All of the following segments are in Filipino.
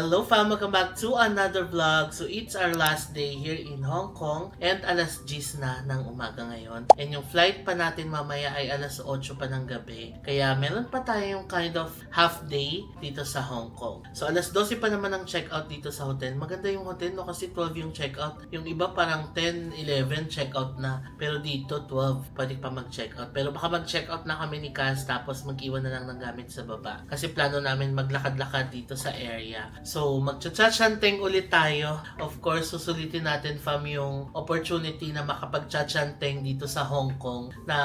Hello fam! Welcome back to another vlog. So it's our last day here in Hong Kong and alas 10 na ng umaga ngayon. And yung flight pa natin mamaya ay alas 8 pa ng gabi. Kaya meron pa tayong kind of half day dito sa Hong Kong. So alas 12 pa naman ang check-out dito sa hotel. Maganda yung hotel no kasi 12 yung check-out. Yung iba parang 10, 11 check-out na. Pero dito 12 pwede pa mag-check-out. Pero baka mag-check-out na kami ni Cass tapos mag-iwan na lang ng gamit sa baba. Kasi plano namin maglakad-lakad dito sa area. So, magcha-chanteng ulit tayo. Of course, susulitin natin fam yung opportunity na makapag-chanteng dito sa Hong Kong na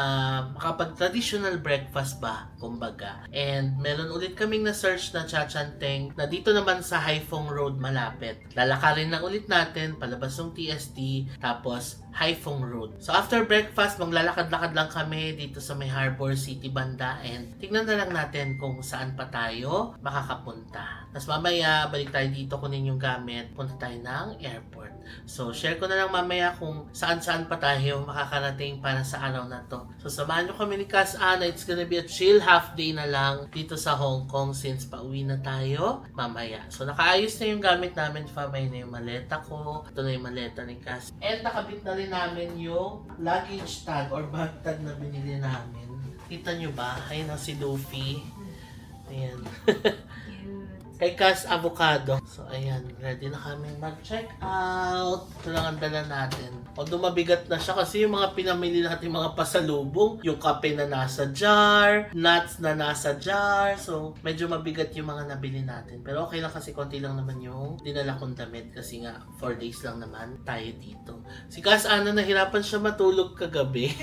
makapag-traditional breakfast ba, kumbaga. And meron ulit kaming na-search na chanteng na dito naman sa Hai Phong Road malapit. Lalakarin lang ulit natin, palabas ng TST, tapos Hai Phong Road. So, after breakfast, maglalakad-lakad lang kami dito sa may Harbour City banda and tignan na lang natin kung saan pa tayo makakapunta. Tapos mamaya, balik tayo dito, kunin yung gamit, punta tayo ng airport. So, share ko na lang mamaya kung saan-saan pa tayo makakarating para sa araw na to. So, samahan nyo kami ni Cass Ana. It's gonna be a chill half day na lang dito sa Hong Kong since pauwi na tayo mamaya. So, nakaayos na yung gamit namin. Famay na yung maleta ko. Ito na yung maleta ni Cass. And nakabit na rin namin yung luggage tag or bag tag na binili namin. Kita nyo ba? Ayun na si Luffy. Ayan. Kay Cass Avocado. So, ayan. Ready na kami mag-check out. Ito lang ang dala natin. Although mabigat na siya kasi yung mga pinamili natin mga pasalubong, yung kape na nasa jar, nuts na nasa jar. So, medyo mabigat yung mga nabili natin. Pero okay lang kasi konti lang naman yung dinala kong damit kasi nga 4 days lang naman tayo dito. Si Cass Ana, nahirapan siya matulog kagabi.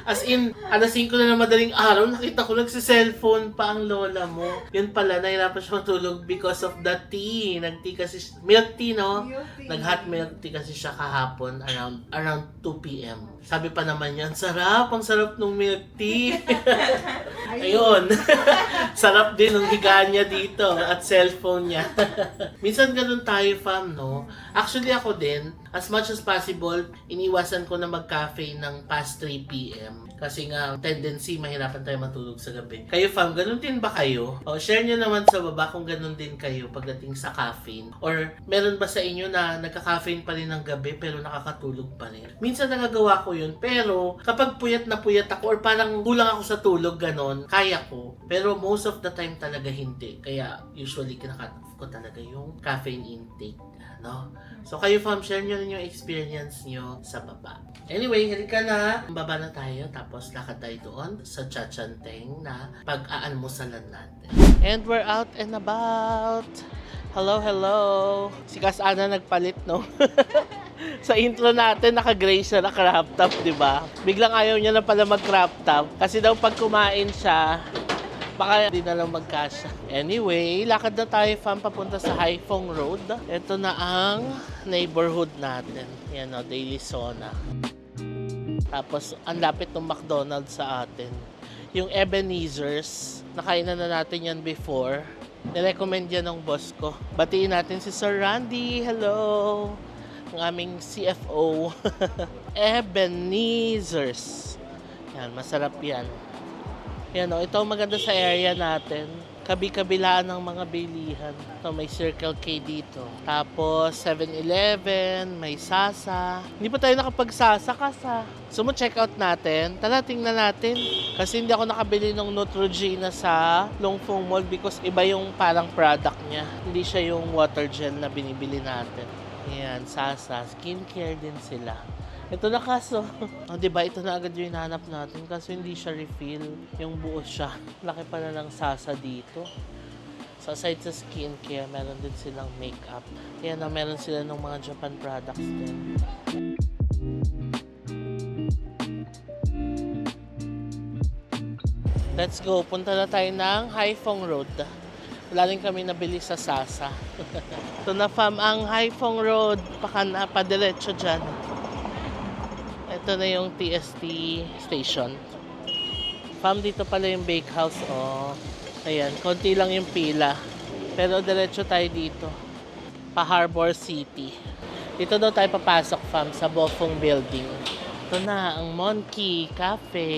As in, alas 5 na madaling araw, nakita ko nagsi-cellphone pa ang lola mo. Yun pala, nahirapan siya matulog because of the tea. Nag-tea kasi, milk tea, no? Nag-hot milk tea kasi siya kahapon around 2 p.m. Sabi pa naman yan, sarap, ang sarap ng milk tea. Ayun. Sarap din ng higaan niya dito at cellphone niya. Minsan ganun tayo, fam, no? Actually, ako din, as much as possible, iniwasan ko na mag-cafe ng past 3 p.m. Kasi nga, tendency, mahirapan tayo matulog sa gabi. Kayo, fam, ganun din ba kayo? O, share nyo naman sa baba kung ganun din kayo pagdating sa caffeine. Or, meron ba sa inyo na nagka-caffeine pa rin ng gabi pero nakakatulog pa rin? Minsan nagagawa ko yun, pero kapag puyat na puyat ako or parang kulang ako sa tulog, ganun, kaya ko. Pero most of the time talaga hindi. Kaya, usually, kinakat off ko talaga yung caffeine intake. No? So kayo fam, share nyo rin yung experience nyo sa baba. Anyway, halika na. Baba na tayo, tapos lakad tayo doon sa chachanteng na pag-aanmusalan natin. And we're out and about. Hello, hello. Si Cass Ana nagpalit, no? Sa intro natin, naka-gray siya, naka-crop top, di ba? Biglang ayaw niya na pala mag-crop top. Kasi daw pag kumain siya, baka di na lang magkasya. Anyway, lakad na tayo fam papunta sa Hai Phong Road. Ito na ang neighborhood natin. Yan o, Daily Sona. Tapos, ang lapit ng McDonald's sa atin. Yung Ebenezer's, nakainan na natin yan before. Nirecommend yan ng boss ko. Batiin natin si Sir Randy. Hello! Ang aming CFO. Ebenezer's. Yan, masarap yan. Yan o, ito maganda sa area natin. Kabi-kabilaan ng mga bilihan. Ito, may Circle K dito. Tapos, 7-Eleven, may Sasa. Hindi pa tayo nakapag-Sasa kasa. So, check out natin. Tara, tingnan natin. Kasi hindi ako nakabili ng Neutrogena sa Long Phong Mall because iba yung parang product niya. Hindi siya yung water gel na binibili natin. Yan, Sasa. Skincare din sila. Ito na kaso. Oh, diba? Ito na agad yung hinahanap natin kaso hindi siya refill. Yung buo siya. Laki pa na ng Sasa dito. So, aside sa skincare, meron din silang makeup. Yan na, meron sila ng mga Japan products din. Let's go. Punta na tayo ng Hai Phong Road. Wala rin kami nabili sa Sasa. Ito na fam, ang Hai Phong Road. Padiretso dyan. Ito na yung TST station. Fam, dito pala yung bakehouse. Oh. Ayan, konti lang yung pila. Pero diretso tayo dito. Pa Harbour City. Dito daw tayo papasok, fam, sa Bofong Building. Ito na, ang Monkey Cafe.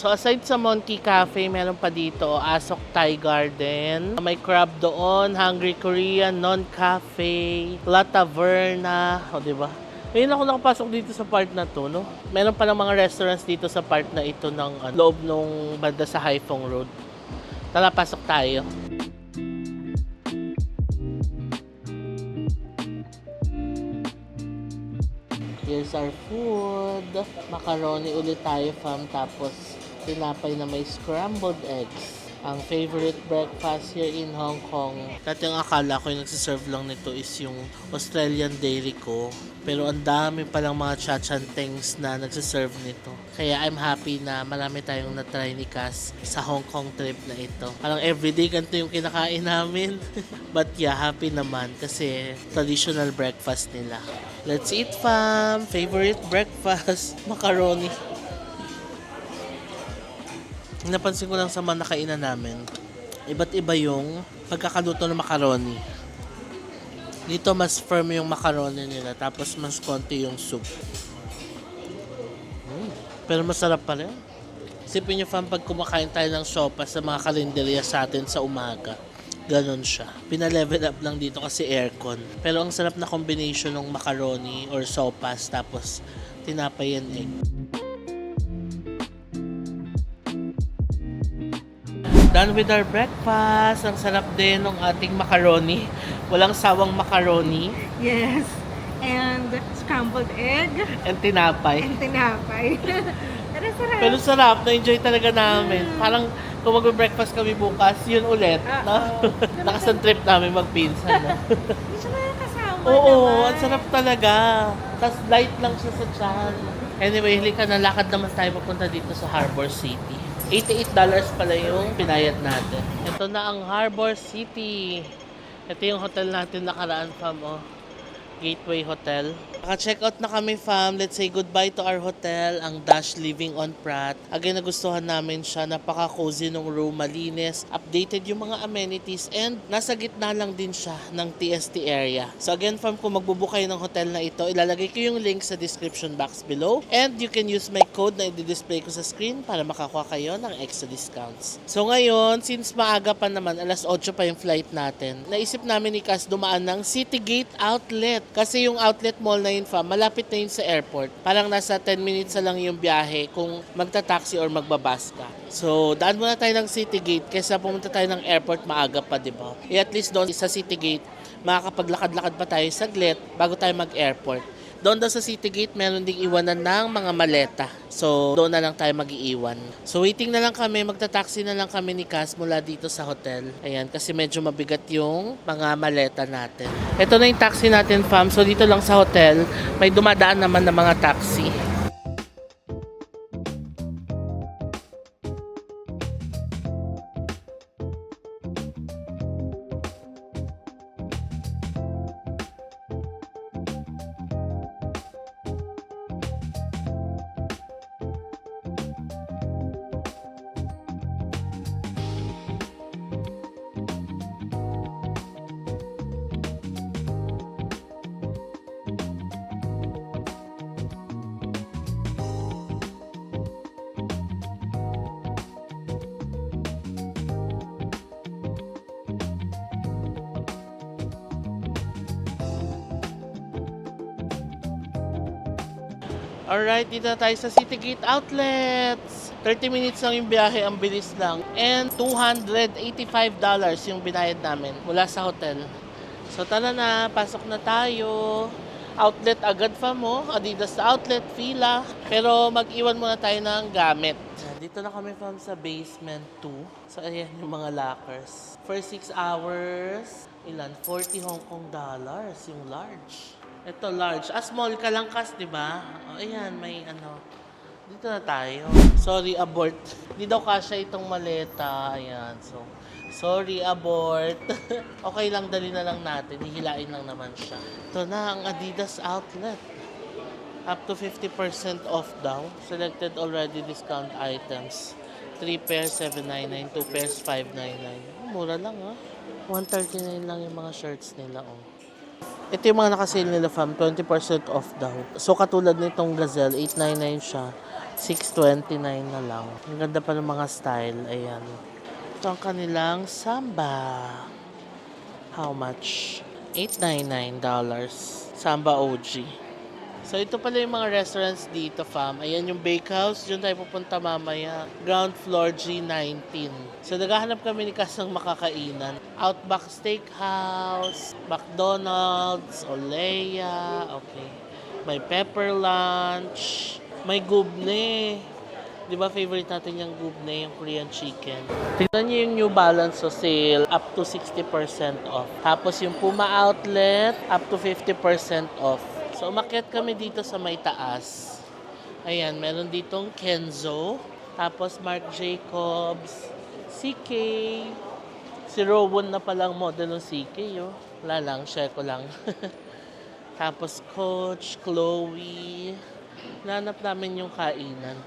So aside sa Monkey Cafe, meron pa dito Asok Thai Garden. May crab doon, Hungry Korean, Non-Cafe, La Taverna. O, diba? Ngayon ako nakapasok dito sa part na to, no? Meron pa ng mga restaurants dito sa part na ito ng loob nung banda sa Haiphong Road. Tara, pasok tayo. Here's our food. Macaroni ulit tayo, fam. Tapos, tinapay na may scrambled eggs. Ang favorite breakfast here in Hong Kong. Dati ang akala ko yung nagsiserve lang nito is yung Australian Dairy ko. Pero ang dami palang mga chachantengs na nagsiserve nito. Kaya I'm happy na marami tayong na-try ni Cass sa Hong Kong trip na ito. Parang everyday ganito yung kinakain namin. But yeah, happy naman kasi traditional breakfast nila. Let's eat, fam! Favorite breakfast, macaroni. Napansin ko lang sa mga nakainan namin, iba't iba yung pagkakaluto ng macaroni. Dito mas firm yung macaroni nila, tapos mas konti yung soup. Pero masarap pa rin. Isipin nyo, fam, pag kumakain tayo ng sopa sa mga karinderya sa atin sa umaga, ganon siya. Pina-level up lang dito kasi aircon. Pero ang sarap na combination ng macaroni or sopas, tapos tinapay and egg. Done with our breakfast. Ang sarap din ng ating macaroni. Walang sawang macaroni. Yes. And scrambled egg. And tinapay. And tinapay. Pero sarap. Pero sarap. Na-enjoy talaga namin. Parang kung mag-breakfast kami bukas, yun ulit. No? Nakasang trip namin magpinsan. No? Hindi siya makakasama. Oo, naman. ang sarap talaga. Tapos light lang siya sa tiyan. Anyway, halika na, lakad naman tayo papunta dito sa Harbor City. $88 pala yung pinayad natin. Ito na ang Harbor City. Ito yung hotel natin nakaraan, fam. Oh. Gateway Hotel. Naka-check out na kami, fam. Let's say goodbye to our hotel, ang Dash Living on Pratt. Again, nagustuhan namin siya. Napaka-cozy ng room, malinis, updated yung mga amenities, and nasa gitna lang din siya ng TST area. So again, fam, kung magbubook kayo ng hotel na ito, ilalagay ko yung link sa description box below. And you can use my code na i-display ko sa screen para makakuha kayo ng extra discounts. So ngayon, since maaga pa naman, alas 8 pa yung flight natin, naisip namin ni Cass dumaan ng Citygate Outlet. Kasi yung outlet mall na yun, fam, malapit na yun sa airport. Parang nasa 10 minutes na lang yung biyahe kung magta-taxi or magbabas ka. So, daan muna tayo ng Citygate kaysa pumunta tayo ng airport maaga pa, di ba? At least doon sa Citygate, makakapaglakad-lakad pa tayo saglit bago tayo mag-airport. Doon daw sa Citygate, meron ding iwanan ng mga maleta. So, doon na lang tayo mag-iiwan. So, waiting na lang kami. Magta-taxi na lang kami ni Cass mula dito sa hotel. Ayan, kasi medyo mabigat yung mga maleta natin. Ito na yung taxi natin, fam. So, dito lang sa hotel, may dumadaan naman ng mga taxi. Alright, dito na tayo sa Citygate Outlets. 30 minutes lang yung biyahe, ang bilis lang. And $285 yung binayad namin mula sa hotel. So tara na, pasok na tayo. Outlet agad, fam, mo. Adidas na outlet, fila. Pero mag-iwan muna tayo ng gamit. Dito na kami, fam, sa basement 2. So ayan yung mga lockers. For 6 hours, ilan? 40 Hong Kong dollars yung large. Ito large. Small ka lang, Cass, di ba? O, ayan, may ano. Dito na tayo. Sorry, abort. Hindi daw kasya itong maleta. Ayan, so. Sorry, abort. Okay lang, dali na lang natin. Hihilain lang naman siya. Ito na ang Adidas outlet. Up to 50% off daw. Selected already discount items. 3 pairs, $799. 2 pairs, $599. Mura lang, ha? $139 lang yung mga shirts nila, oh. Ito yung mga nakasale nila fam, 20% off daw. So katulad nitong gazelle, 899 siya. 629 na lang. Ang ganda pa ng mga style. Ayan. Ito ang kanilang Samba. How much? $899. Samba OG. So ito pala yung mga restaurants dito fam. Ayan yung bakehouse. Diyan tayo pupunta mamaya. Ground floor G19. So naghahanap kami ni Kas ng makakainan. Outback Steakhouse, McDonald's, Olea. Okay. May Pepper Lunch. May Gubne. Di ba favorite natin yung Gubne, yung Korean chicken. Tingnan niyo yung New Balance so sale, up to 60% off. Tapos yung Puma Outlet, up to 50% off. So umakyat kami dito sa may taas. Ayan, meron ditong Kenzo. Tapos Marc Jacobs, CK. Si Rowan na palang model ng CK, oh. Wala lang, share ko lang. Tapos Coach, Chloe. Nanap namin yung kainan.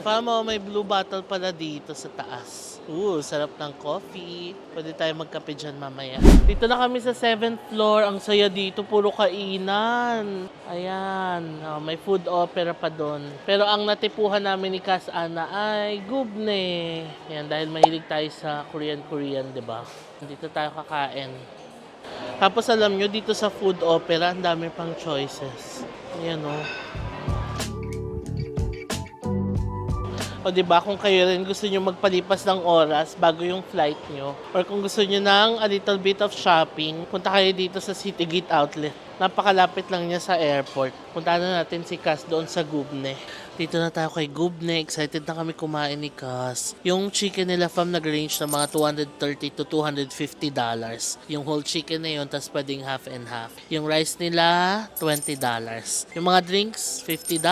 Famo, may blue bottle pala dito sa taas. Sarap ng coffee. Pwede tayo magkape dyan mamaya. Dito na kami sa 7th floor. Ang saya dito, puro kainan. Ayan, may food opera pa doon. Pero ang natipuhan namin ni Kas Ana ay Gubne. Ayan, dahil mahilig tayo sa Korean, diba? Dito tayo kakain. Tapos alam nyo, dito sa food opera, ang dami pang choices. Ayan o. O diba, kung kayo rin gusto nyo magpalipas ng oras bago yung flight nyo, or kung gusto nyo ng a little bit of shopping, punta kayo dito sa Citygate Outlet. Napakalapit lang niya sa airport. Punta na natin si Kas doon sa Gubne. Dito na tayo kay Gubne. Excited na kami kumain ni Kas. Yung chicken nila fam nag-range ng mga $230 to $250. Yung whole chicken na yun, tas pwedeng half and half. Yung rice nila, $20. Yung mga drinks, $50,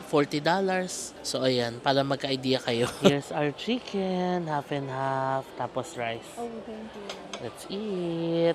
$40. So ayan, para magka-idea kayo. Here's our chicken, half and half, tapos rice. Oh, thank you. Let's eat.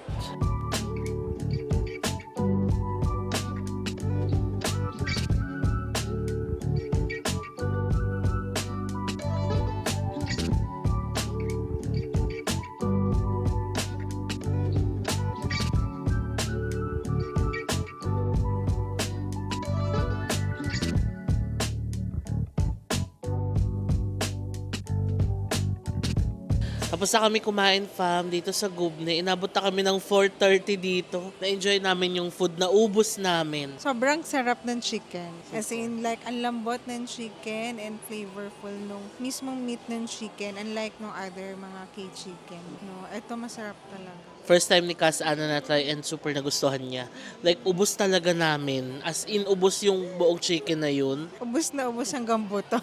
Tapos na kami kumain fam dito sa Gubne. Inabot na kami ng 4:30 dito. Na-enjoy namin yung food na ubos namin. Sobrang sarap ng chicken. As in, like, ang lambot ng chicken and flavorful nung mismong meat ng chicken. Unlike nung other mga K-chicken. No, ito masarap talaga. First time ni Kas Ana na try and super nagustuhan niya. Like, ubos talaga namin. As in, ubos yung buong chicken na yun. Ubus na ubus hanggang buto.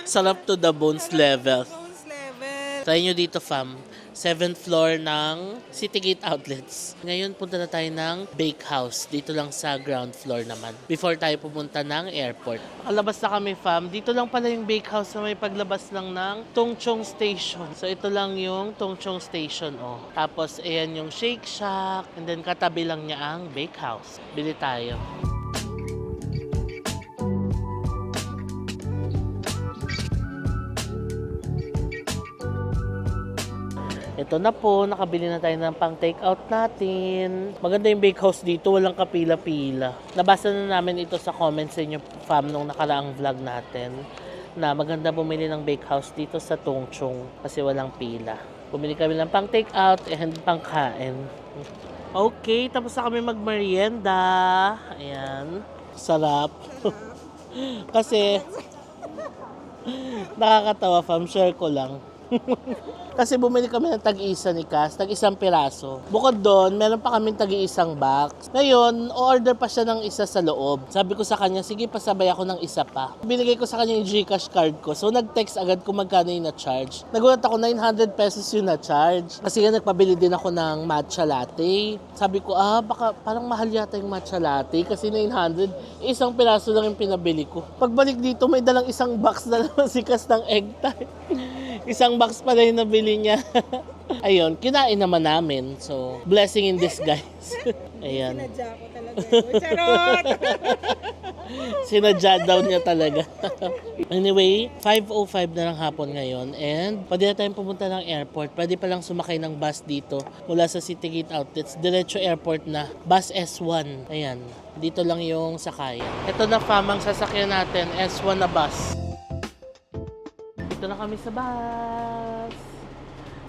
Sarap to the bones level. Bones level. Try nyo dito fam. 7th floor ng Citygate Outlets. Ngayon, punta na tayo ng bakehouse. Dito lang sa ground floor naman. Before tayo pumunta ng airport. Pakalabas na kami fam. Dito lang pala yung bakehouse na may paglabas lang ng Tongchong Station. So, ito lang yung Tongchong Station. Oh. Tapos, ayan yung Shake Shack. And then, katabi lang niya ang bakehouse. Bili tayo. Ito na po, nakabili na tayo ng pang take-out natin. Maganda yung bakehouse dito, walang kapila-pila. Nabasa na namin ito sa comments sa inyo, fam, nung nakaraang vlog natin, na maganda bumili ng bakehouse dito sa Tongchong kasi walang pila. Bumili kami ng pang take-out and pang kain. Okay, tapos na kami magmerienda. Ayan, sarap. Kasi, nakakatawa, fam, share ko lang. Kasi bumili kami ng tag-isa ni Kas, tag-isang piraso. Bukod doon, meron pa kami tag-isang box. Ngayon, order pa siya ng isa sa loob. Sabi ko sa kanya, sige, pasabay ako ng isa pa. Binigay ko sa kanya yung Gcash card ko. So, nag-text agad kung magkano yung na-charge. Nagulat ako, 900 pesos yung na-charge. Kasi nga, nagpabili din ako ng matcha latte. Sabi ko, baka parang mahal yata yung matcha latte. Kasi 900, isang piraso lang yung pinabili ko. Pagbalik dito, may dalang isang box na naman si Kas ng egg tart. Isang box pala yung nabili niya. Ayun, kinain naman namin. So, blessing in disguise. Ayan. Sinadya ko talaga. Charot! Sinadya daw niya talaga. Anyway, 5:05 na ng hapon ngayon and pwede na tayong pumunta ng airport. Pwede palang sumakay ng bus dito mula sa City Gate Outlets. Diretso airport na. Bus S1. Ayan. Dito lang yung sakayan. Ito na famang sasakyan natin. S1 na bus. Dito na kami sa bus.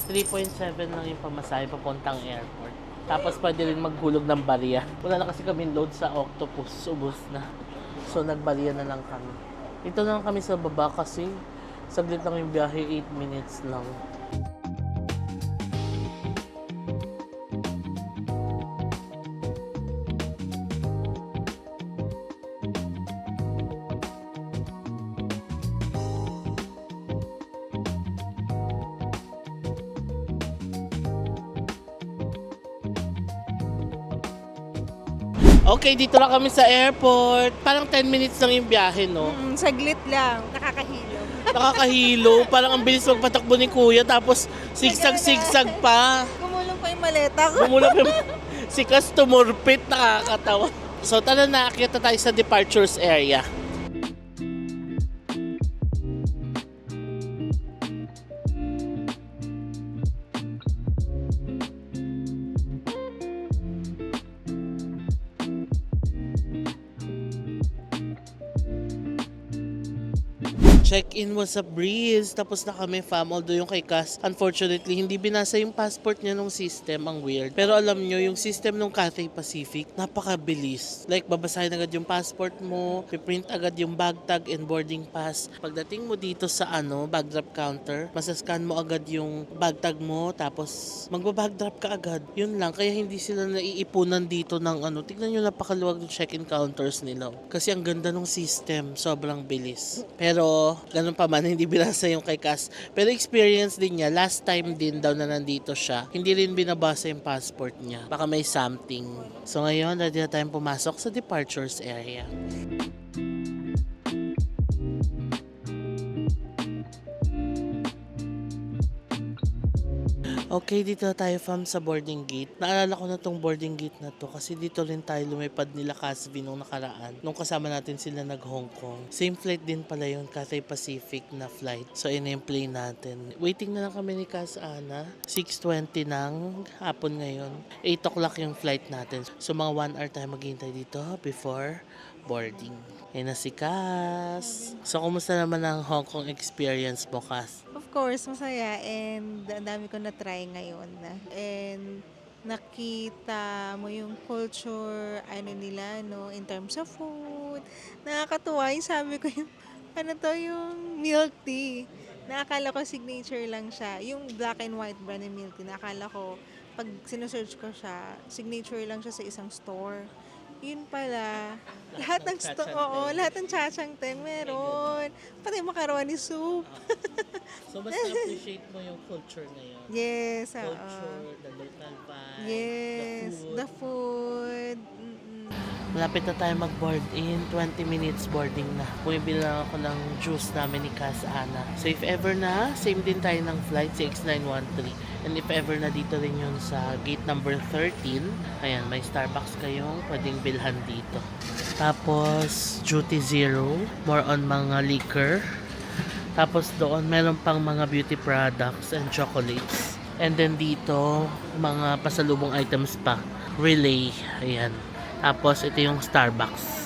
3.7 lang yung pamasahe papuntang airport. Tapos pwede rin maghulog ng barya. Wala na kasi kami load sa Octopus. Ubus na. So nagbarya na lang kami. Dito na lang kami sa baba kasi saglit lang yung biyahe, 8 minutes lang. Okay, dito lang kami sa airport. Parang 10 minutes lang yung biyahe, no? Saglit lang. Nakakahilo. Nakakahilo. Parang ang bilis magpatakbo ni Kuya. Tapos sigsag-sigsag pa. Gumulong pa yung maleta ko. Bumulap yung si Cas tumurpit. Nakakatawa. So tara na, akyat na tayo sa departures area. Check-in was a breeze. Tapos na kami, fam. Although yung kay Cass, unfortunately, hindi binasa yung passport niya nung system. Ang weird. Pero alam nyo, yung system nung Cathay Pacific, napakabilis. Like, babasahin agad yung passport mo, piprint agad yung bag tag and boarding pass. Pagdating mo dito sa bag drop counter, masascan mo agad yung bag tag mo, tapos magbabag drop ka agad. Yun lang. Kaya hindi sila naiipunan dito ng tignan nyo, napakaluwag yung check-in counters nila. Kasi ang ganda ng system. Sobrang bilis. Pero, ganun pa man, hindi binasa yung kay Cass. Pero experience din niya, last time din daw na nandito siya, hindi rin binabasa yung passport niya. Baka may something. So ngayon, ready na tayong pumasok sa departures area. Okay, dito na tayo fam sa boarding gate. Naalala ko na tong boarding gate na to kasi dito rin tayo lumipad nila Casvi nung nakaraan. Nung kasama natin sila nag-Hong Kong. Same flight din pala yung Cathay Pacific na flight. So, in yung plane natin. Waiting na lang kami ni Cass Ana. 6:20 ng hapon ngayon. 8 o'clock yung flight natin. So, mga 1 hour tayo maghihintay dito before boarding. Ayun na si Cass. So, kumusta naman ang Hong Kong experience mo, Cass? Of course, masaya. And ang dami ko na-try ngayon. And nakita mo yung culture, nila, no, in terms of food. Nakakatuwa yung sabi ko yung, yung milk tea. Nakakala ko signature lang siya. Yung black and white brand ng milk tea, nakakala ko, pag sinesearch ko siya, signature lang siya sa isang store. Yun pala. Lahat ng lahat ng Chachang Teng meron. Pati macaroni soup. So, mas na-appreciate mo yung culture ngayon. Yes, Culture, the local vibe, yes, the food. Malapit na tayo mag-board in 20 minutes boarding na. Bumibili lang ako ng juice namin ni Cass Ana. So if ever na, same din tayo ng flight CX913. And if ever na dito rin yun sa gate number 13, ayan, may Starbucks kayong pwedeng bilhan dito. Tapos duty zero, more on mga liquor. Tapos doon, meron pang mga beauty products and chocolates. And then dito, mga pasalubong items pa. Relay, ayan. Tapos ito yung Starbucks.